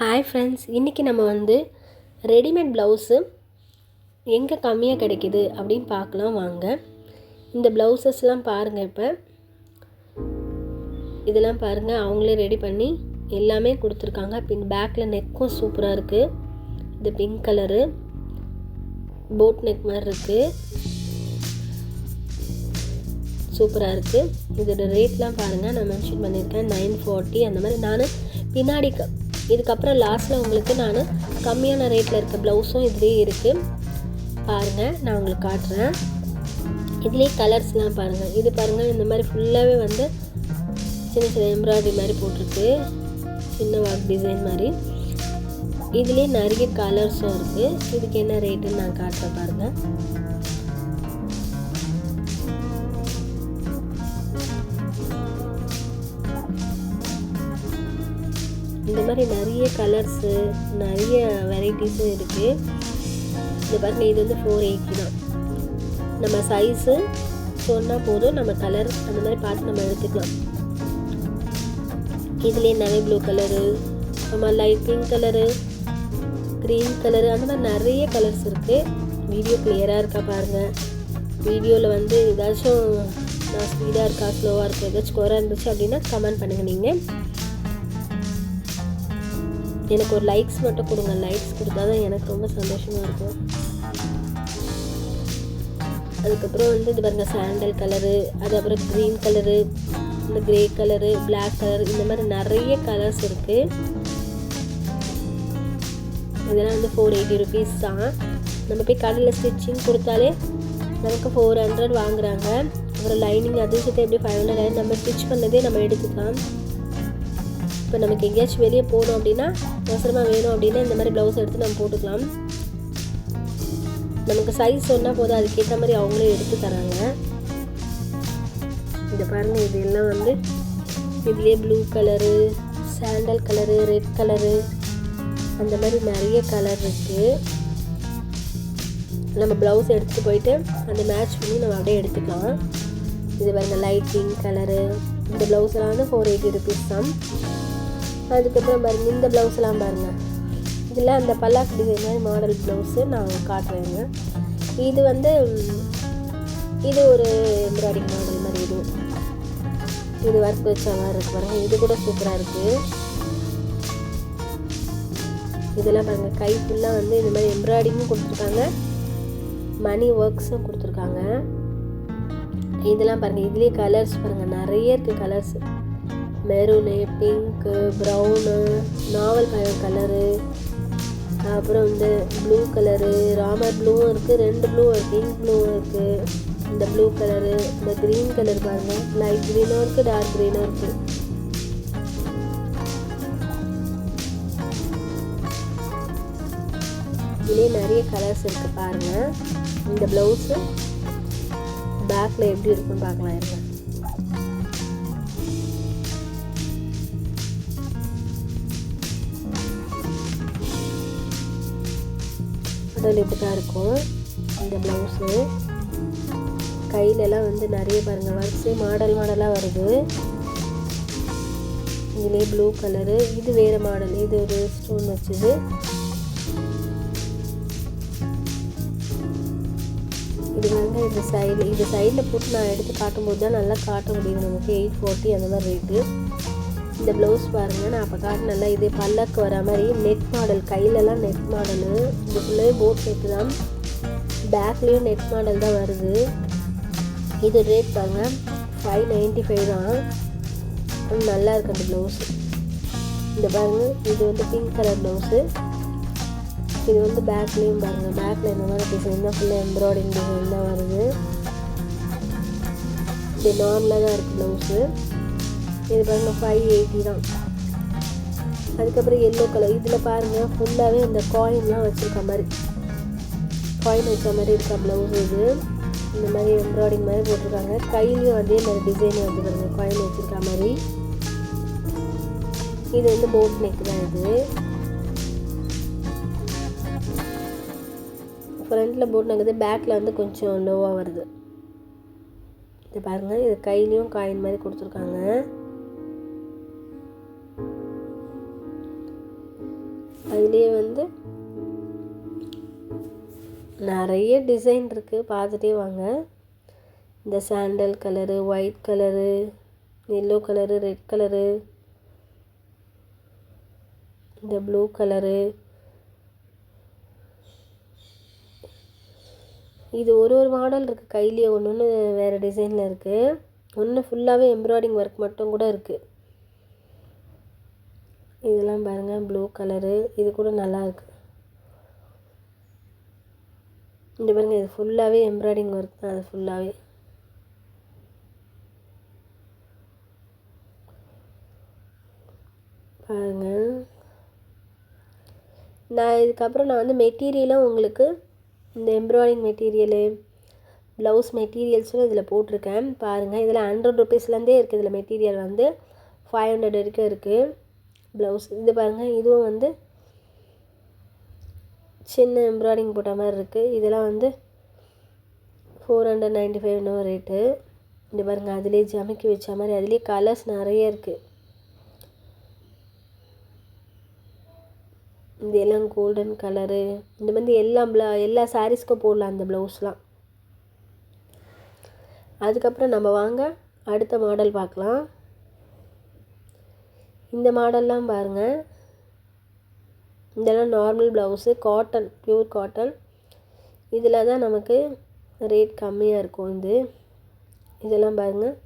Hi friends, இன்றைக்கி நம்ம வந்து ரெடிமேட் ப்ளவுஸு எங்கே கம்மியாக கிடைக்கிது அப்படின்னு பார்க்கலாம் வாங்க. இந்த ப்ளவுசஸ்லாம் பாருங்கள். இப்போ இதெல்லாம் பாருங்கள், அவங்களே ரெடி பண்ணி எல்லாமே கொடுத்துருக்காங்க. பின் பேக்கில் நெக்கும் சூப்பராக இருக்குது. இது பிங்க் கலரு போட் நெக் மாதிரி இருக்குது, சூப்பராக இருக்குது. இதோட ரேட்லாம் பாருங்கள், நான் மென்ஷன் பண்ணியிருக்கேன் 940 அந்த மாதிரி. நான் பின்னாடி இதுக்கப்புறம் லாஸ்ட்டில் உங்களுக்கு நான் கம்மியான ரேட்டில் இருக்க ப்ளவுஸும் இதுலேயே இருக்குது பாருங்கள், நான் உங்களுக்கு காட்டுறேன். இதுலேயே கலர்ஸ்லாம் பாருங்கள். இது பாருங்கள், இந்த மாதிரி ஃபுல்லாகவே வந்து சின்ன சின்ன எம்ப்ராய்டரி மாதிரி போட்டிருக்கு, சின்ன வாக் டிசைன் மாதிரி. இதுலேயே நிறைய கலர்ஸும் இருக்குது. இதுக்கு என்ன ரேட்டுன்னு நான் காட்டுறேன் பாருங்கள். இந்த மாதிரி நிறைய கலர்ஸு நிறைய வெரைட்டிஸும் இருக்குது. இது பாருங்கள், இது வந்து 480 தான். நம்ம சைஸு சொன்னால் போதும், நம்ம கலர் அந்த மாதிரி பார்த்து நம்ம எடுத்துக்கலாம். இதுலேயே நிறைய ப்ளூ கலரு, நம்ம light pink colour, green colour, அந்த மாதிரி நிறைய கலர்ஸ் இருக்குது. வீடியோ கிளியராக இருக்கா பாருங்கள். வீடியோவில் வந்து ஏதாச்சும் நான் ஸ்பீடாக இருக்கா ஸ்லோவாக இருக்கா ஏதாச்சும் குறை இருந்துச்சு அப்படின்னா கமெண்ட் பண்ணுங்கள். நீங்கள் எனக்கு ஒரு லைக்ஸ் மட்டும் கொடுங்க. லைக்ஸ் கொடுத்தா தான் எனக்கு ரொம்ப சந்தோஷமாக இருக்கும். அதுக்கப்புறம் வந்து இது பாருங்கள், சாண்டல் கலரு, அதுக்கப்புறம் க்ரீன் கலரு, இந்த க்ரே கலரு, பிளாக் கலர், இந்த மாதிரி நிறைய கலர்ஸ் இருக்குது. இதெல்லாம் வந்து 480 ருபீஸ் தான். நம்ம போய் கடையில் ஸ்டிச்சிங் கொடுத்தாலே நமக்கு 400 வாங்குகிறாங்க. அப்புறம் லைனிங் அது சேர்த்து எப்படி 500 நம்ம ஸ்டிச் பண்ணதே நம்ம எடுத்துக்கலாம். இப்போ நமக்கு எங்கேயாச்சும் வெளியே போகணும் அப்படின்னா, அவசரமாக வேணும் அப்படின்னா இந்த மாதிரி ப்ளவுஸ் எடுத்து நம்ம போட்டுக்கலாம். நமக்கு சைஸ் சொன்னால் போதும், அதுக்கேற்ற மாதிரி அவங்களே எடுத்து தராங்க. இதை பாருங்கள், இது எல்லாம் வந்து இதுலேயே blue colour, sandal colour, red colour, அந்த மாதிரி நிறைய கலர் இருக்குது. நம்ம ப்ளவுஸ் எடுத்துகிட்டு போயிட்டு அந்த மேட்ச் பண்ணி நம்ம அப்படியே எடுத்துக்கலாம். இது பாருங்கள், லைட் பிங்க் கலரு. இந்த ப்ளவுஸ்லாம் வந்து 480 ருபீஸ் தான். அதுக்கப்புறம் பாருங்கள், இந்த ப்ளவுஸ்லாம் பாருங்கள். இதில் அந்த பல்லாக்கு டிசைன் மாதிரி மாடல் ப்ளவுஸு நான் காட்டுறேங்க. இது வந்து இது ஒரு எம்ப்ராய்டிங் மாடல் மாதிரி. இது ஒர்க் வச்ச மாதிரி இருக்குது பாருங்கள். இது கூட சூப்பராக இருக்குது. இதெல்லாம் பாருங்கள், கை ஃபுல்லாக வந்து இந்த மாதிரி எம்ப்ராய்டிங்கும் கொடுத்துருக்காங்க, மணி ஒர்க்ஸும் கொடுத்துருக்காங்க. இதெல்லாம் பாருங்கள், இதுலேயே கலர்ஸ் பாருங்கள், நிறைய இருக்குது கலர்ஸு. மெரூனு, பிங்க்கு, ப்ரௌனு, நாவல் பழம் கலரு, அப்புறம் இந்த ப்ளூ கலரு, ராமர் ப்ளூவும் இருக்குது, 2 ப்ளூ பிங்க் ப்ளூவும் இருக்குது. இந்த ப்ளூ கலரு, இந்த க்ரீன் கலர் பாருங்கள், லைட் க்ரீனும் இருக்குது, டார்க் க்ரீனும் இருக்குது. இதுலேயே நிறைய கலர்ஸ் இருக்குது பாருங்கள். இந்த ப்ளவுஸு பேக்கில் எப்படி இருக்குன்னு பார்க்கலாம் இருங்க. அதில் இப்படி தான் இருக்கும் இந்த ப்ளவுஸு. கையிலலாம் வந்து நிறைய பாருங்கள் ஒர்க்ஸு மாடலாக வருது. இதுலேயே ப்ளூ கலரு, இது வேறு மாடல், இது ஒரு ஸ்டோன் வச்சுது. இது வந்து இது சைடில் போட்டு நான் எடுத்து காட்டும்போது தான் நல்லா காட்ட முடியுது. நமக்கு 840 அந்த மாதிரி ரேட்டு. இந்த ப்ளவுஸ் பாருங்கள், நான் அப்போ காட்டினல இது பல்லக்கு வர மாதிரி நெட் மாடல், கையிலலாம் நெட் மாடலு. இது ஃபுல்லாகவே போட் நெட்டு தான், பேக்லேயும் நெட் மாடல் தான் வருது. இது ரேட் பாருங்கள் 595 தான். நல்லா இருக்குது அந்த ப்ளவுஸு. இந்த பாருங்கள், இது வந்து பிங்க் கலர் ப்ளவுஸு. இது வந்து பேக்லேயும் பாருங்கள், பேக்கில் இந்த மாதிரி டிசைன் தான், ஃபுல்லாக எம்ப்ராய்டிங் டிசைன் தான் வருது. இது நார்மலாக தான் இருக்குது ப்ளவுஸு. இது பாருங்கள் 580 தான். அதுக்கப்புறம் எல்லோ கலர், இதில் பாருங்கள் ஃபுல்லாகவே இந்த காயின்லாம் வச்சுருக்க மாதிரி, காயின் வச்ச மாதிரி இருக்கா ப்ளவுஸ். இது இந்த மாதிரி எம்ப்ராய்டிங் மாதிரி போட்டிருக்காங்க. கையிலையும் அதே மாதிரி டிசைன் வந்து பாருங்கள், காயின் வச்சுருக்க மாதிரி. இது வந்து போட் நெக் தான். இது ஃப்ரண்ட்டில் போட் நெக், பேக்கில் வந்து கொஞ்சம் லோவாக வருது. இது பாருங்கள், இது கையிலையும் காயின் மாதிரி கொடுத்துருக்காங்க. அதுலேயே வந்து நிறைய டிசைன் இருக்குது, பார்த்துட்டே வாங்க. இந்த sandal colour, white colour, yellow colour, red colour, இந்த ப்ளூ கலரு, இது ஒரு மாடல் இருக்குது. கையிலேயே ஒன்று ஒன்று வேறு டிசைனில் இருக்குது. ஒன்று ஃபுல்லாகவே எம்ப்ராய்டிங் ஒர்க் மட்டும் கூட இருக்குது. இதெல்லாம் பாருங்கள், ப்ளூ கலரு, இது கூட நல்லாயிருக்கு. இந்த பாருங்கள், இது ஃபுல்லாகவே எம்ப்ராய்டிங் ஒர்க் தான். அது ஃபுல்லாகவே பாருங்கள். இதுக்கப்புறம் நான் வந்து மெட்டீரியலும் உங்களுக்கு இந்த எம்ப்ராய்டிங் மெட்டீரியலு, ப்ளவுஸ் மெட்டீரியல்ஸும் இதில் போட்டிருக்கேன் பாருங்கள். இதில் 100 ருபீஸ்லேருந்தே இருக்குது. இதில் மெட்டீரியல் வந்து 500 வரைக்கும் இருக்குது. ப்ளவுஸ் இது பாருங்கள், இதுவும் வந்து சின்ன எம்ப்ராய்டிங் போட்ட மாதிரி இருக்குது. இதெல்லாம் வந்து 495 ரேட்டு. இது பாருங்கள், அதிலே ஜமிக்கி வச்ச மாதிரி, அதிலே கலர்ஸ் நிறைய இருக்குது. இது எல்லாம் கோல்டன் கலரு. இந்த மாதிரி எல்லா சாரீஸ்க்கும் போடலாம் அந்த ப்ளவுஸ்லாம். அதுக்கப்புறம் நம்ம வாங்க அடுத்த மாடல் பார்க்கலாம். இந்த மாடல்லாம் பாருங்கள். இதெல்லாம் normal blouse, cotton, pure cotton. இதில் தான் நமக்கு ரேட் கம்மியாக இருக்கும். இதெல்லாம் பாருங்கள்,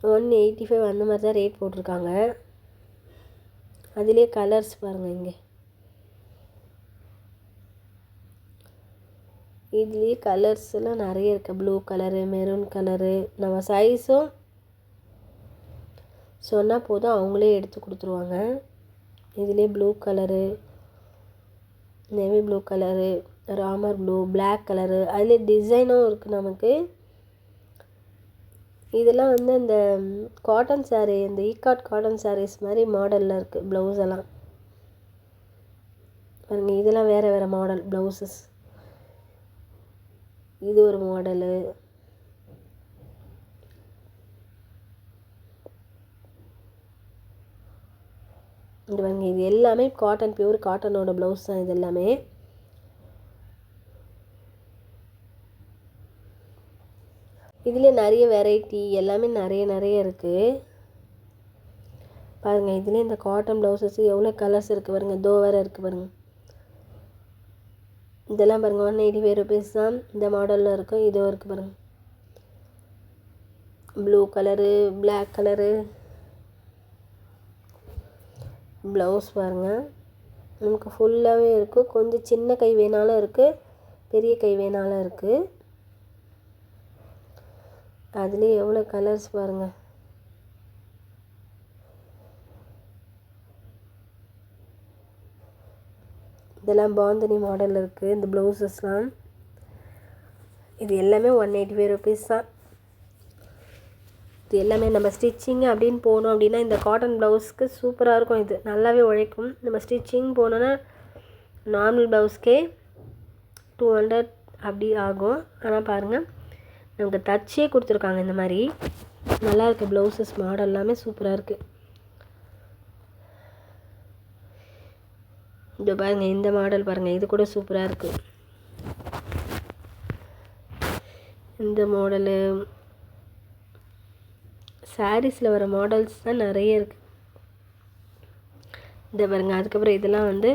185 அந்த மாதிரி தான் ரேட் போட்டிருக்காங்க. அதிலே கலர்ஸ் பாருங்கள். இங்கே இதுலேயே கலர்ஸ்லாம் நிறைய இருக்குது. Blue colour, maroon colour. நம்ம சைஸும் சொன்னால் போதும், அவங்களே எடுத்து கொடுத்துருவாங்க. இதுலேயே blue colour, navy blue colour, Ramar blue, black colour, அதிலே டிசைனும் இருக்குது நமக்கு. இதெல்லாம் வந்து இந்த காட்டன் சாரீ, இந்த ஈகாட் காட்டன் சாரீஸ் மாதிரி மாடலில் இருக்குது ப்ளவுஸ் எல்லாம் பாருங்கள். இதெல்லாம் வேறு வேறு மாடல் ப்ளவுசஸ். இது ஒரு மாடலு. இது பாருங்க, இது எல்லாமே காட்டன், பியூர் காட்டனோட ப்ளவுஸ் தான் இது எல்லாமே. இதுலேயே நிறைய வெரைட்டி எல்லாமே நிறைய இருக்குது பாருங்கள். இதுலேயே இந்த காட்டன் ப்ளவுசஸ் எவ்வளோ கலர்ஸ் இருக்குது பாருங்கள். வேறு இருக்குது பாருங்கள். இதெல்லாம் பாருங்கள், 185 ருபீஸ் தான். இந்த மாடலில் இருக்கும். இதுவும் இருக்குது பாருங்கள். Blue colour, black colour. Blouse பாருங்கள், நமக்கு ஃபுல்லாகவே இருக்குது. கொஞ்சம் சின்ன கை வேணாலும் இருக்குது, பெரிய கை வேணாலும் இருக்குது. அதுலேயே எவ்வளோ கலர்ஸ் பாருங்கள். இதெல்லாம் பாந்தினி மாடல் இருக்குது இந்த ப்ளவுசஸ்லாம். இது எல்லாமே 185 ருபீஸ் தான். இது எல்லாமே நம்ம ஸ்டிச்சிங் அப்படின்னு போனோம் அப்படின்னா இந்த காட்டன் ப்ளவுஸ்க்கு சூப்பராக இருக்கும். இது நல்லாவே உழைக்கும். நம்ம ஸ்டிச்சிங் போனோன்னா நார்மல் ப்ளவுஸ்க்கே 200 அப்படி ஆகும். ஆனால் பாருங்கள், நமக்கு தச்சே கொடுத்துருக்காங்க. இந்த மாதிரி நல்லாயிருக்கு. ப்ளவுசஸ் மாடல் எல்லாமே சூப்பராக இருக்குது. இது பாருங்கள், இந்த மாடல் பாருங்கள், இது கூட சூப்பராக இருக்குது. இந்த மாடலு சாரீஸில் வர மாடல்ஸ் தான் நிறைய இருக்குது. இந்த பாருங்கள். அதுக்கப்புறம் இதெல்லாம் வந்து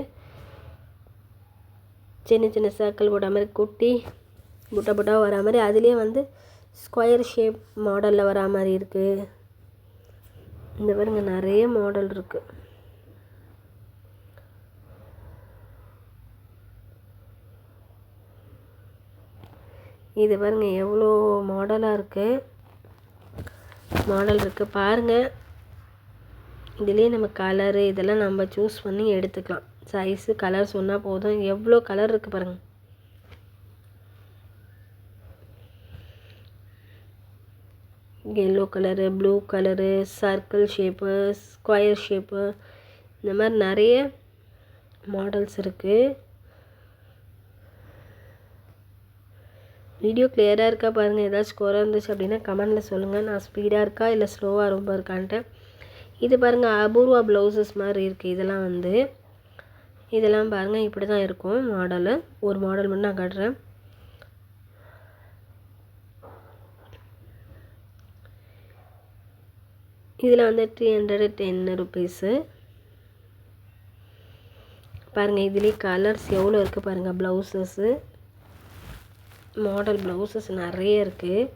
சின்ன சின்ன சர்க்கிள் போட்ட மாதிரி, குட்டி புட்டா வரா மாதிரி, அதுலேயே வந்து ஸ்கொயர் ஷேப் மாடலில் வரா மாதிரி இருக்குது. இந்த பாருங்கள், நிறைய மாடல் இருக்குது. இது பாருங்கள், எவ்வளோ மாடலாக இருக்குது. பாருங்கள். இதுலேயே நம்ம கலரு இதெல்லாம் நம்ம சூஸ் பண்ணி எடுத்துக்கலாம். சைஸு கலர் சொன்னால் போதும். எவ்வளோ கலர் இருக்குது பாருங்கள். Yellow colour, blue colour, circle shape, square shape, இந்த மாதிரி நிறைய மாடல்ஸ் இருக்குது. வீடியோ கிளியராக இருக்கா பாருங்கள். ஏதாச்சும் குறை இருந்துச்சு அப்படின்னா கமெண்டில் சொல்லுங்கள். நான் ஸ்பீடாக இருக்கா இல்லை ஸ்லோவாக ரொம்ப இருக்கான்ட்டு. இது பாருங்கள், அபூர்வா ப்ளவுசஸ் மாதிரி இருக்குது. இதெல்லாம் வந்து இதெல்லாம் பாருங்கள் இப்படி தான் இருக்கும் மாடலு. ஒரு மாடல் மட்டும் நான் காட்டுறேன். இதில் வந்து 310 ருபீஸு. பாருங்கள் இதிலே கலர்ஸ் எவ்வளோ இருக்குது பாருங்கள். ப்ளவுசஸ்ஸு மாடல் ப்ளவுசஸ் நிறைய இருக்குது.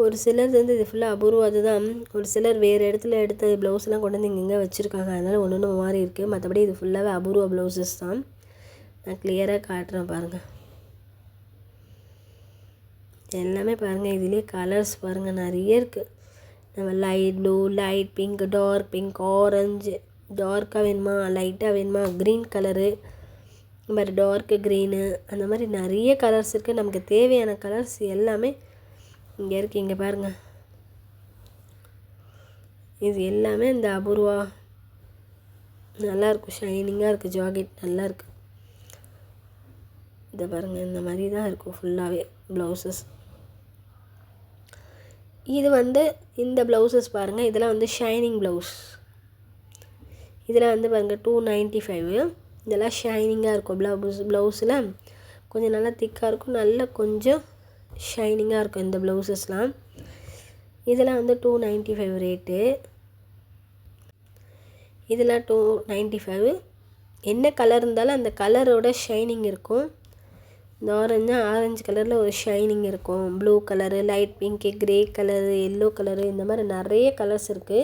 ஒரு சிலர் வந்து இது ஃபுல்லாக அபூர்வம். அதுதான் ஒரு சிலர் வேறு இடத்துல எடுத்த ப்ளவுஸ்லாம் கொண்டு வந்து இங்கே வச்சுருக்காங்க. அதனால் ஒன்று ஒன்று மாறி இருக்குது. மற்றபடி இது ஃபுல்லாகவே அபூர்வ ப்ளவுசஸ் தான். நான் கிளியராக காட்டுறேன் பாருங்கள். எல்லாமே பாருங்கள். இதிலே கலர்ஸ் பாருங்கள் நிறைய இருக்குது. நம்ம light blue, light pink, dark pink, orange, டார்க்காக வேணுமா லைட்டாக வேணுமா, க்ரீன் கலரு, இந்த மாதிரி டார்க்கு க்ரீனு, அந்த மாதிரி நிறைய கலர்ஸ் இருக்குது. நமக்கு தேவையான கலர்ஸ் எல்லாமே இங்கே இருக்குது. இங்கே பாருங்கள். இது எல்லாமே இந்த அபூர்வா நல்லாயிருக்கும். ஷைனிங்காக இருக்குது. ஜாக்கெட் நல்லாயிருக்கு. இதை பாருங்கள். இந்த மாதிரி தான் இருக்கும் ஃபுல்லாகவே ப்ளவுசஸ். இது வந்து இந்த ப்ளவுசஸ் பாருங்கள். இதெல்லாம் வந்து ஷைனிங் ப்ளவுஸ். இதில் வந்து பாருங்கள் 295. இதெல்லாம் ஷைனிங்காக இருக்கும். ப்ளவுஸில் கொஞ்சம் நல்லா திக்காக இருக்கும். நல்லா கொஞ்சம் ஷைனிங்காக இருக்கும் இந்த ப்ளவுசஸ்லாம். இதெல்லாம் வந்து 295 ரேட்டு. இதெல்லாம் 295. என்ன கலர் இருந்தாலும் அந்த கலரோட ஷைனிங் இருக்கும். இந்த ஆரஞ்சு கலரில் ஒரு ஷைனிங் இருக்கும். Blue colour, light pink, grey colour, yellow colour, இந்த மாதிரி நிறைய கலர்ஸ் இருக்குது.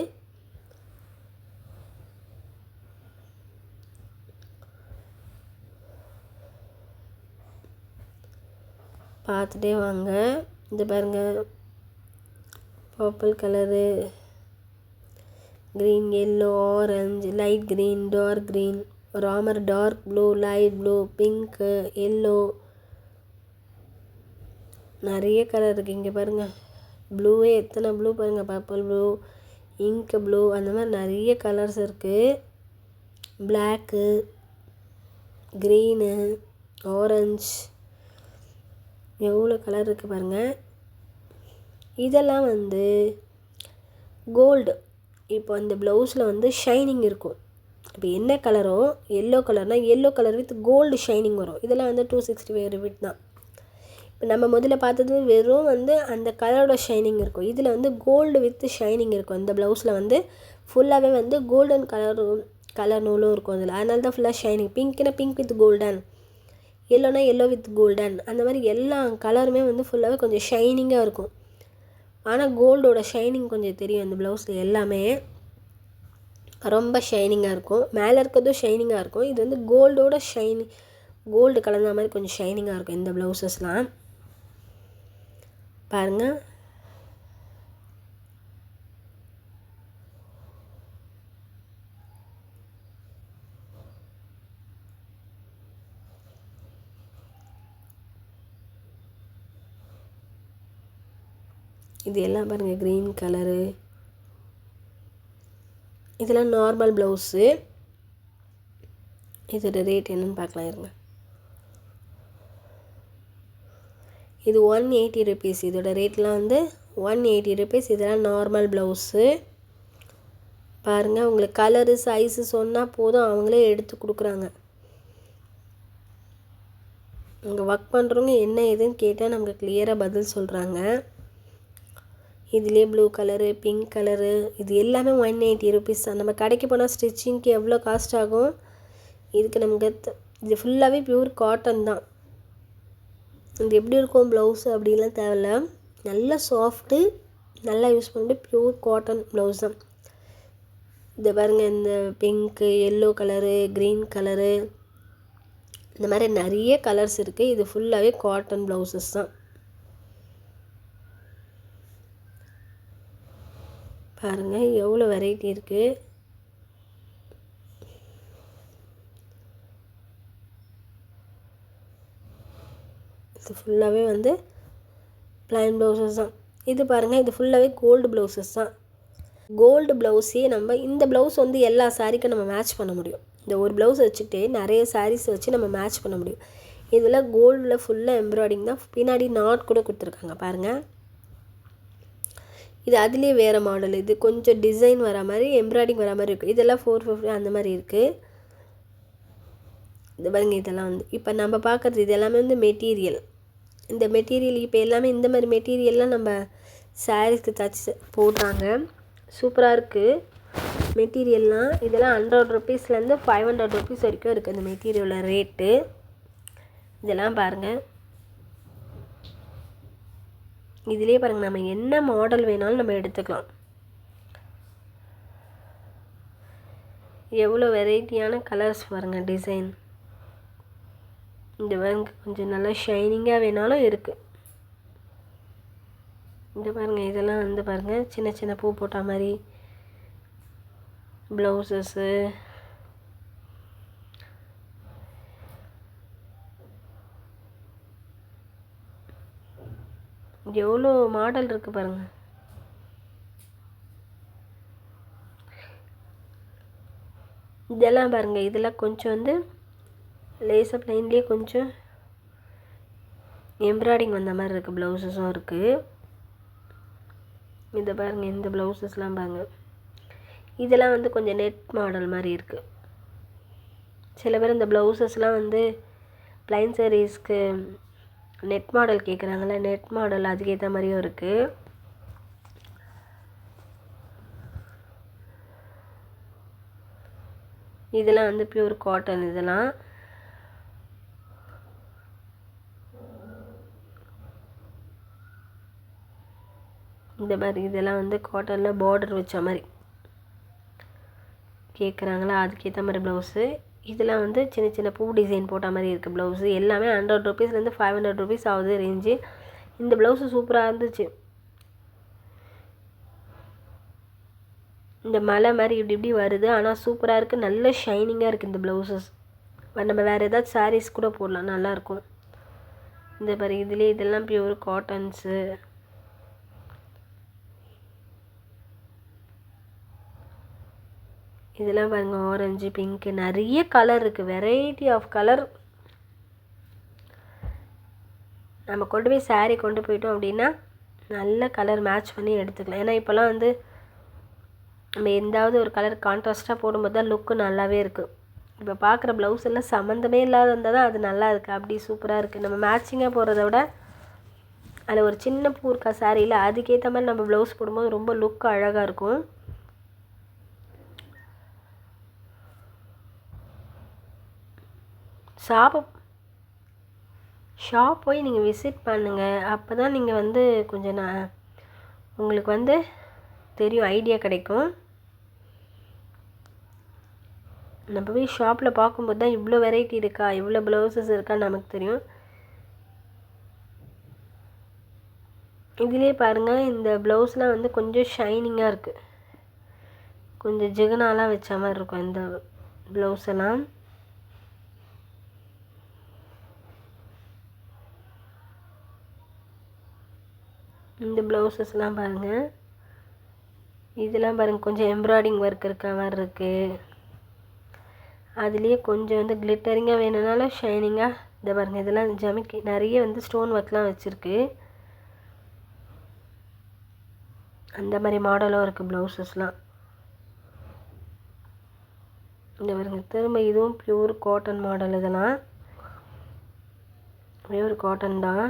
பார்த்துட்டே வாங்க. இது பாருங்கள். Purple colour, green, yellow, orange, light green, dark green, Ramar dark blue, light blue, pink, yellow, நிறைய கலர் இருக்குது. இங்கே பாருங்கள். ப்ளூவே எத்தனை ப்ளூ பாருங்கள். பர்பிள் ப்ளூ, இங்க் ப்ளூ, அந்த மாதிரி நிறைய கலர்ஸ் இருக்குது. பிளாக்கு, க்ரீனு, ஆரஞ்சு, எவ்வளோ கலர் இருக்குது பாருங்கள். இதெல்லாம் வந்து கோல்டு. இப்போ அந்த ப்ளவுஸில் வந்து ஷைனிங் இருக்கும். இப்போ என்ன கலரோ எல்லோ கலர்னால் yellow colour with gold shining வரும். இதெல்லாம் வந்து 265 ருபீஸ் தான். இப்போ நம்ம முதல்ல பார்த்தது வெறும் வந்து அந்த கலரோட ஷைனிங் இருக்கும். இதில் வந்து கோல்டு வித் ஷைனிங் இருக்கும். இந்த ப்ளவுஸில் வந்து ஃபுல்லாகவே வந்து கோல்டன் கலர் நூலும் இருக்கும் அதில். அதனால தான் ஃபுல்லாக ஷைனிங். பிங்க்னா பிங்க் வித் கோல்டன், எல்லோனா எல்லோ வித் கோல்டன், அந்த மாதிரி எல்லா கலருமே வந்து ஃபுல்லாகவே கொஞ்சம் ஷைனிங்காக இருக்கும். ஆனால் கோல்டோட ஷைனிங் கொஞ்சம் தெரியும். இந்த ப்ளவுஸில் எல்லாமே ரொம்ப ஷைனிங்காக இருக்கும். மேலே இருக்கிறதும் ஷைனிங்காக இருக்கும். இது வந்து கோல்டோட கோல்டு கலந்த மாதிரி கொஞ்சம் ஷைனிங்காக இருக்கும் இந்த ப்ளவுசஸ்லாம். பாருங்கள். இது எல்லாம் பாருங்கள். Green colour. இதெல்லாம் நார்மல் ப்ளவுஸு. இதோட ரேட் என்னன்னு பார்க்கலாம் இருங்க. இது 180 ருபீஸ். இதோட ரேட்லாம் வந்து 180 ருபீஸ். இதெல்லாம் நார்மல் ப்ளவுஸு. பாருங்கள். உங்களுக்கு கலரு சைஸு சொன்னால் போதும், அவங்களே எடுத்து கொடுக்குறாங்க. இங்கே ஒர்க் பண்ணுறவங்க என்ன ஏதுன்னு கேட்டால் நமக்கு கிளியராக பதில் சொல்கிறாங்க. இதுலேயே ப்ளூ கலரு, பிங்க் கலரு, இது எல்லாமே 180 ருபீஸ் தான். நம்ம கடைக்கு போனால் ஸ்டிச்சிங்க்கு எவ்வளோ காஸ்ட் ஆகும். இதுக்கு நமக்கு இது ஃபுல்லாகவே ப்யூர் காட்டன் தான். இது எப்படி இருக்கும் ப்ளவுஸு அப்படிலாம் தேவையில்ல. நல்லா சாஃப்ட்டு, நல்லா யூஸ் பண்ணிட்டு ப்யூர் காட்டன் ப்ளவுஸ் தான். இதை பாருங்கள். இந்த pink, yellow colour, green colour, இந்த மாதிரி நிறைய கலர்ஸ் இருக்குது. இது ஃபுல்லாகவே காட்டன் ப்ளவுசஸ் தான். பாருங்கள் எவ்வளோ வெரைட்டி இருக்குது. இது ஃபுல்லாகவே வந்து ப்ளைன் ப்ளவுசஸ் தான். இது பாருங்கள். இது ஃபுல்லாகவே கோல்டு ப்ளவுசஸ் தான். கோல்டு ப்ளவுஸே நம்ம இந்த ப்ளவுஸ் வந்து எல்லா சாரீக்கும் நம்ம மேட்ச் பண்ண முடியும். இந்த ஒரு ப்ளவுஸ் வச்சுக்கிட்டு நிறைய சாரீஸ் வச்சு நம்ம மேட்ச் பண்ண முடியும். இதில் கோல்டில் ஃபுல்லாக எம்ப்ராய்டிங் தான். பின்னாடி நாட் கூட கொடுத்துருக்காங்க பாருங்கள். இது அதுலேயே வேறு மாடல். இது கொஞ்சம் டிசைன் வர மாதிரி எம்ப்ராய்டிங் வர மாதிரி இருக்குது. இதெல்லாம் 450 அந்த மாதிரி இருக்குது. இது பாருங்க, இதெல்லாம் வந்து இப்போ நம்ம பார்க்குறது இது எல்லாமே வந்து மெட்டீரியல். இந்த மெட்டீரியல் இப்போ எல்லாமே இந்த மாதிரி மெட்டீரியல்லாம் நம்ம சாரீஸ்க்கு தச்சு போடுறாங்க. சூப்பராக இருக்குது மெட்டீரியல்லாம். இதெல்லாம் 100 ருபீஸ்லேருந்து 500 ருபீஸ் வரைக்கும் இருக்குது இந்த மெட்டீரியலோட ரேட்டு. இதெல்லாம் பாருங்கள், இதிலே பாருங்கள், நம்ம என்ன மாடல் வேணாலும் நம்ம எடுத்துக்கலாம். எவ்வளோ வெரைட்டியான கலர்ஸ் பாருங்கள், டிசைன். இந்த பாருங்க, கொஞ்சம் நல்லா ஷைனிங்காக வேணாலும் இருக்குது. இந்த பாருங்கள், இதெல்லாம் வந்து பாருங்கள், சின்ன சின்ன பூ போட்ட மாதிரி ப்ளவுசஸ்ஸு. எவ்வளோ மாடல் இருக்குது பாருங்கள். இதெல்லாம் பாருங்கள், இதெல்லாம் கொஞ்சம் வந்து லேசப் லைன்லேயே கொஞ்சம் எம்ப்ராய்டிங் வந்த மாதிரி இருக்குது. ப்ளவுஸஸும் இருக்குது. இதை பாருங்கள், இந்த ப்ளவுஸஸ்லாம் பாருங்கள். இதெல்லாம் வந்து கொஞ்சம் நெட் மாடல் மாதிரி இருக்குது. சில பேர் இந்த ப்ளவுசஸ்லாம் வந்து ப்ளைன் சாரீஸ்க்கு நெட் மாடல் கேட்குறாங்களே, நெட் மாடல் அதுக்கேற்ற மாதிரியும் இருக்குது. இதெல்லாம் வந்து பியூர் காட்டன். இதெல்லாம் இந்த மாதிரி இதெல்லாம் வந்து காட்டனில் பார்டர் வச்ச மாதிரி கேட்குறாங்களா, அதுக்கேற்ற மாதிரி ப்ளவுஸு. இதெல்லாம் வந்து சின்ன சின்ன பூ டிசைன் போட்ட மாதிரி இருக்குது ப்ளவுஸு. எல்லாமே 100 ருபீஸ்லேருந்து 500 ருபீஸ் ஆகுது ரேஞ்சு. இந்த ப்ளவுஸு சூப்பராக இருந்துச்சு. இந்த மலை மாதிரி இப்படி இப்படி வருது, ஆனால் சூப்பராக இருக்குது. நல்ல ஷைனிங்காக இருக்குது இந்த ப்ளவுஸஸ். நம்ம வேறு ஏதாச்சும் சாரீஸ் கூட போடலாம், நல்லாயிருக்கும். இந்த மாதிரி இதுலேயே இதெல்லாம் பியூர் காட்டன்ஸு. இதெல்லாம் பாருங்கள், ஆரஞ்சு, பிங்க்கு, நிறைய கலர் இருக்குது, வெரைட்டி ஆஃப் கலர். நம்ம கொண்டு போய் சாரீ கொண்டு போயிட்டோம் அப்படின்னா நல்ல கலர் மேட்ச் பண்ணி எடுத்துக்கலாம். ஏன்னா இப்போலாம் வந்து நம்ம எந்தாவது ஒரு கலர் கான்ட்ராஸ்ட்டாக போடும்போது தான் லுக்கு நல்லாவே இருக்குது. இப்போ பார்க்குற ப்ளவுஸ் எல்லாம் சம்மந்தமே இல்லாத இருந்தால் தான் அது நல்லா இருக்குது. அப்படி சூப்பராக இருக்குது. நம்ம மேட்சிங்காக போடுறத விட அதில் ஒரு சின்ன பூ இருக்கா சாரியில், அதுக்கேற்ற மாதிரி நம்ம ப்ளவுஸ் போடும்போது ரொம்ப லுக் அழகாக இருக்கும். ஷாப் போய் நீங்கள் விசிட் பண்ணுங்கள். அப்போ தான் நீங்கள் வந்து கொஞ்சம் உங்களுக்கு வந்து தெரியும், ஐடியா கிடைக்கும். நம்ம போய் ஷாப்பில் பார்க்கும்போது தான் இவ்வளோ வெரைட்டி இருக்கா, இவ்வளோ ப்ளவுசஸ் இருக்கான்னு நமக்கு தெரியும். இதிலே பாருங்கள், இந்த ப்ளவுஸ்லாம் வந்து கொஞ்சம் ஷைனிங்காக இருக்குது. கொஞ்சம் ஜிகனாலாம் வச்ச மாதிரி இருக்கும் இந்த ப்ளவுஸ் எல்லாம். இந்த ப்ளவுசஸ்லாம் பாருங்கள், இதெல்லாம் பாருங்கள், கொஞ்சம் எம்ப்ராய்டிங் ஒர்க் இருக்க மாதிரி இருக்குது. அதுலேயே கொஞ்சம் வந்து கிளிட்டரிங்காக வேணும்னாலும் ஷைனிங்காக. இதை பாருங்கள், இதெல்லாம் ஜமிக்கி நிறைய வந்து ஸ்டோன் ஒர்க்லாம் வச்சுருக்கு. அந்த மாதிரி மாடலும் இருக்குது ப்ளவுசஸ்லாம். இந்த பாருங்கள், திரும்ப இதுவும் பியூர் காட்டன் மாடல். இதெல்லாம் பியூர் காட்டன் தான்.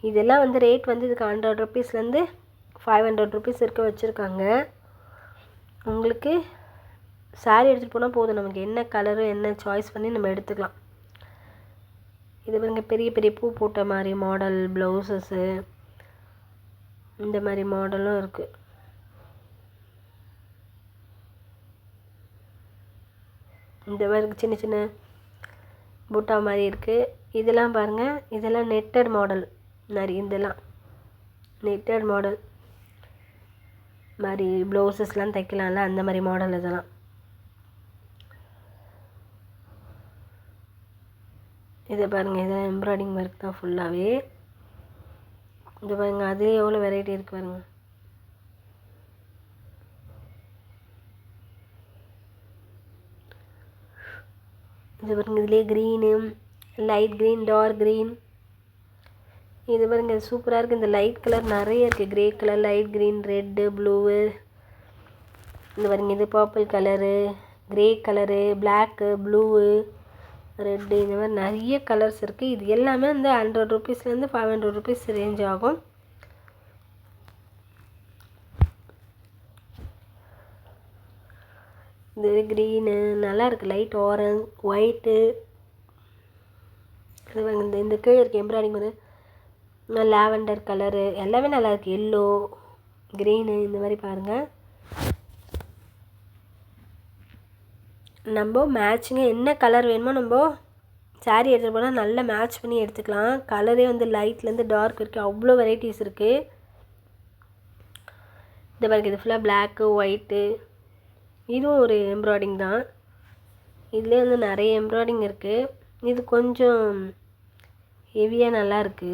இதெல்லாம் வந்து ரேட் வந்து இதுக்கு 100 ருபீஸ்லேருந்து 500 ருபீஸ் இருக்க வச்சுருக்காங்க. உங்களுக்கு சாரீ எடுத்துகிட்டு போனால் போதும், நமக்கு என்ன கலரு என்ன சாய்ஸ் பண்ணி நம்ம எடுத்துக்கலாம். இது பாருங்க, பெரிய பெரிய பூ போட்ட மாதிரி மாடல் ப்ளவுசஸ்ஸு, இந்த மாதிரி மாடலும் இருக்குது. இந்த மாதிரி சின்ன சின்ன பூட்டா மாதிரி இருக்குது. இதெல்லாம் பாருங்கள், இதெல்லாம் நெட்டட் மாடல் மாதிரி. இதெல்லாம் நெட்டட் மாடல் மாதிரி ப்ளவுசஸ்லாம் தைக்கலாம்ல, அந்த மாதிரி மாடல். இதெல்லாம் இதை பாருங்கள், இதெல்லாம் எம்ப்ராய்டிங் ஒர்க் தான் ஃபுல்லாகவே. இது பாருங்கள், அதுலேயே எவ்வளோ வெரைட்டி இருக்குது பாருங்கள். இது பாருங்கள், இதுலேயே green, light green, dark green. இது பாருங்க சூப்பராக இருக்குது. இந்த லைட் கலர் நிறைய இருக்குது. Grey colour, light green, red, blue. இந்த பாருங்க இது purple colour, grey colour, black, blue, red. இந்த மாதிரி நிறைய கலர்ஸ் இருக்குது. இது எல்லாமே வந்து 100 ருபீஸ்லேருந்து 500 ருபீஸ் ரேஞ்ச் ஆகும். இது க்ரீனு நல்லா இருக்குது. Light orange, white. இது பாருங்க இந்த கீழே இருக்குது எம்ப்ராய்டிங் வந்து லாவெண்டர் கலரு எல்லாமே நல்லாயிருக்கு. எல்லோ, க்ரீனு இந்த மாதிரி பாருங்கள். நம்ம மேட்சிங்க என்ன கலர் வேணுமோ நம்ம சாரீ எடுத்துகிட்டு போனால் நல்லா மேட்ச் பண்ணி எடுத்துக்கலாம். கலரே வந்து லைட்லேருந்து டார்க் இருக்குது. அவ்வளோ வெரைட்டிஸ் இருக்குது. இந்த பாருங்க இது ஃபுல்லாக பிளாக்கு, ஒயிட்டு. இதுவும் ஒரு எம்ப்ராய்டிங் தான். இதுலேயே வந்து நிறைய எம்ப்ராய்டிங் இருக்குது. இது கொஞ்சம் ஹெவியாக நல்லாயிருக்கு.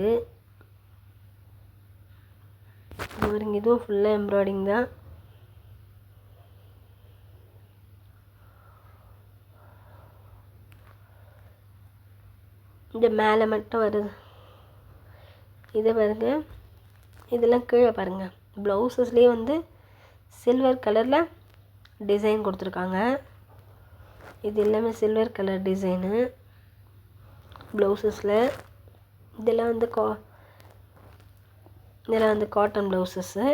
பாருங்க இதுவும் ஃபுல்லாக எம்ப்ராய்டிங் தான். இந்த மேலே மட்டும் வருது. இதை பாருங்க இதெல்லாம் கீழே பாருங்கள். ப்ளவுஸஸ்லேயே வந்து சில்வர் கலரில் டிசைன் கொடுத்துருக்காங்க. இது எல்லாமே சில்வர் கலர் டிசைனு ப்ளவுஸஸில். இதெல்லாம் வந்து காட்டன் ப்ளவுஸஸ்ஸு.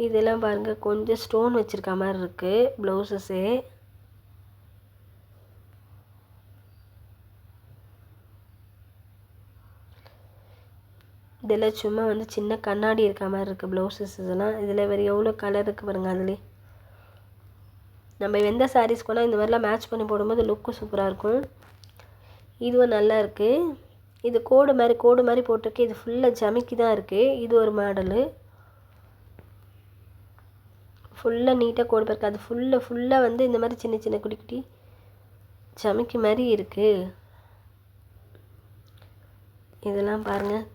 இதெல்லாம் பாருங்கள் கொஞ்சம் ஸ்டோன் வச்சுருக்க மாதிரி இருக்குது ப்ளவுஸஸ்ஸே. இதெல்லாம் சும்மா வந்து சின்ன கண்ணாடி இருக்க மாதிரி இருக்குது ப்ளவுஸஸ் இதெல்லாம். இதில் வேறு எவ்வளோ கலர் இருக்குது பாருங்கள். அதுலேயே நம்ம எந்த சாரீஸ் போனால் இந்த மாதிரிலாம் மேட்ச் பண்ணி போடும்போது லுக்கும் சூப்பராக இருக்கும். இதுவும் நல்லா இருக்குது. இது கோடு மாதிரி போட்டிருக்கு. இது ஃபுல்லாக ஜமிக்கி தான் இருக்குது. இது ஒரு மாடலு ஃபுல்லாக நீட்டாக கோடு இருக்குது. அது ஃபுல்லாக வந்து இந்த மாதிரி சின்ன சின்ன குட்டி குட்டி ஜமிக்கி மாதிரி இருக்குது. இதெல்லாம் பாருங்கள்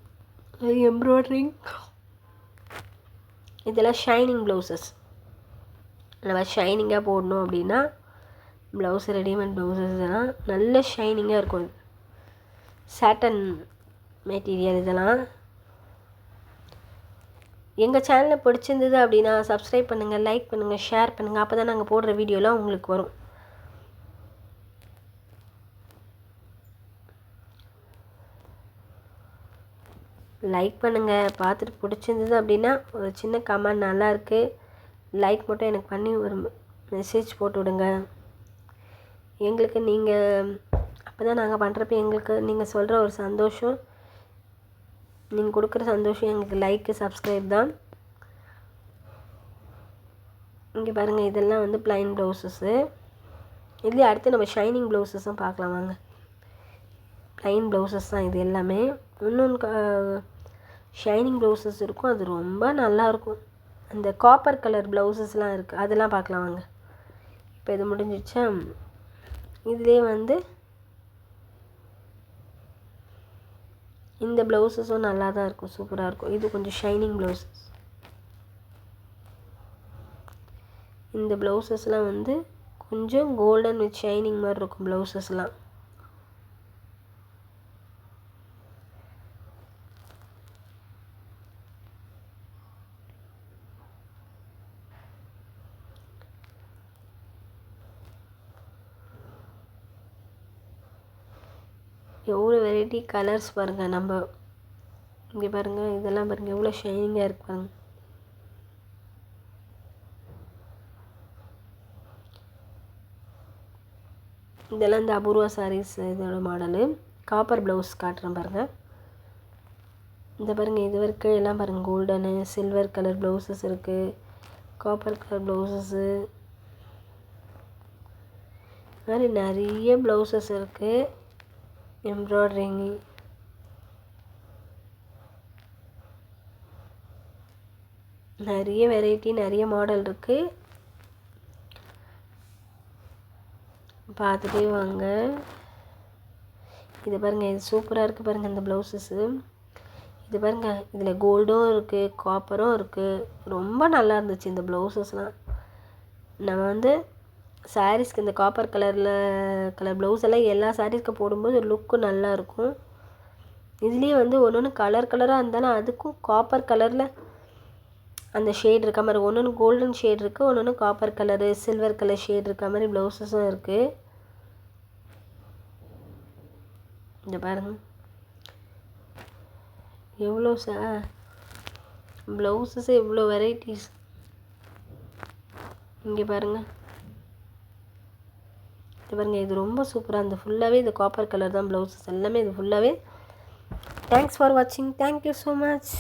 எம்ப்ராய்டரிங். இதெல்லாம் ஷைனிங் ப்ளவுசஸ். நம்ம ஷைனிங்காக போடணும் அப்படின்னா ப்ளவுஸ் ரெடிமேட் ப்ளவுசஸ்லாம் நல்ல ஷைனிங்காக இருக்கும். சாட்டன் மெட்டீரியல் இதெல்லாம். எங்கள் சேனலில் பிடிச்சிருந்தது அப்படின்னா சப்ஸ்கிரைப் பண்ணுங்கள், லைக் பண்ணுங்கள், ஷேர் பண்ணுங்கள். அப்போ தான் நாங்கள் போடுற வீடியோலாம் உங்களுக்கு வரும். லைக் பண்ணுங்கள். பார்த்துட்டு பிடிச்சிருந்தது அப்படின்னா ஒரு சின்ன கமெண்ட் நல்லாயிருக்கு லைக் மட்டும் எனக்கு பண்ணி ஒரு மெசேஜ் போட்டு விடுங்க. எங்களுக்கு நீங்கள் அப்போ தான் நாங்கள் பண்ணுறப்ப எங்களுக்கு நீங்கள் சொல்கிற ஒரு சந்தோஷம், நீங்கள் கொடுக்குற சந்தோஷம் எங்களுக்கு லைக்கு சப்ஸ்கிரைப் தான். இங்கே பாருங்கள் இதெல்லாம் வந்து ப்ளைன் ப்ளவுஸஸ்ஸு. இதுலேயே அடுத்து நம்ம ஷைனிங் ப்ளவுஸஸும் பார்க்கலாம் வாங்க. ப்ளைன் ப்ளவுஸஸ் தான் இது எல்லாமே. இன்னொன்று ஷைனிங் ப்ளவுஸஸ் இருக்கும். அது ரொம்ப நல்லாயிருக்கும். அந்த காப்பர் கலர் ப்ளவுஸஸ்லாம் இருக்குது. அதெல்லாம் பார்க்கலாம் வாங்க. இப்போ இது முடிஞ்சிடுச்சா. இதுலேயே வந்து இந்த ப்ளவுஸஸும் நல்லா தான் இருக்கும், சூப்பராக இருக்கும். இது கொஞ்சம் ஷைனிங் ப்ளவுஸஸ். இந்த ப்ளவுஸஸ்லாம் வந்து கொஞ்சம் கோல்டன் வித் ஷைனிங் மாதிரி இருக்கும் ப்ளவுஸஸ்லாம். எவ்வளோ வெரைட்டி கலர்ஸ் பாருங்கள். நம்ம இங்கே பாருங்கள் இதெல்லாம் பாருங்கள் எவ்வளோ ஷைனிங்காக இருக்கு பாருங்கள். இதெல்லாம் இந்த அபூர்வா சாரீஸ் இதோட மாடலு. காப்பர் ப்ளவுஸ் காட்டுறேன் பாருங்கள். இந்த பாருங்கள் இது வரைக்கும் எல்லாம் பாருங்கள் கோல்டனு சில்வர் கலர் ப்ளவுஸஸ் இருக்குது, காப்பர் கலர் ப்ளவுஸஸ்ஸு, மாதிரி நிறைய ப்ளவுஸஸ் இருக்குது. எம்ப்ராய்டரிங் நிறைய வெரைட்டி நிறைய மாடல் இருக்குது. பார்த்துட்டே வாங்க. இது பாருங்கள் இது சூப்பராக இருக்குது பாருங்கள் இந்த ப்ளவுஸஸ்ஸு. இது பாருங்கள் இதில் கோல்டும் இருக்குது காப்பரும் இருக்குது. ரொம்ப நல்லா இருந்துச்சு இந்த ப்ளவுஸஸ்லாம். நம்ம வந்து சாரீஸ்க்கு இந்த காப்பர் கலர் ப்ளவுஸ் எல்லாம் எல்லா சாரீஸ்க்கு போடும்போது லுக்கு நல்லாயிருக்கும். இதுலேயே வந்து ஒன்று கலர் கலராக இருந்தாலும் அதுக்கும் காப்பர் கலரில் அந்த ஷேட் இருக்க மாதிரி ஒன்று கோல்டன் ஷேட் இருக்குது, ஒன்று copper colour silver colour shade இருக்க மாதிரி ப்ளவுஸஸும் இருக்குது. இந்த பாருங்கள் எவ்வளோ ப்ளவுஸஸே இவ்வளோ வெரைட்டிஸ். இங்கே பாருங்கள், இது பாருங்கள், இது ரொம்ப சூப்பராக இந்த ஃபுல்லாகவே இது காப்பர் கலர் தான் ப்ளவுஸஸ் எல்லாமே இது ஃபுல்லாகவே. தேங்க்ஸ் ஃபார் வாட்சிங். Thank you so much.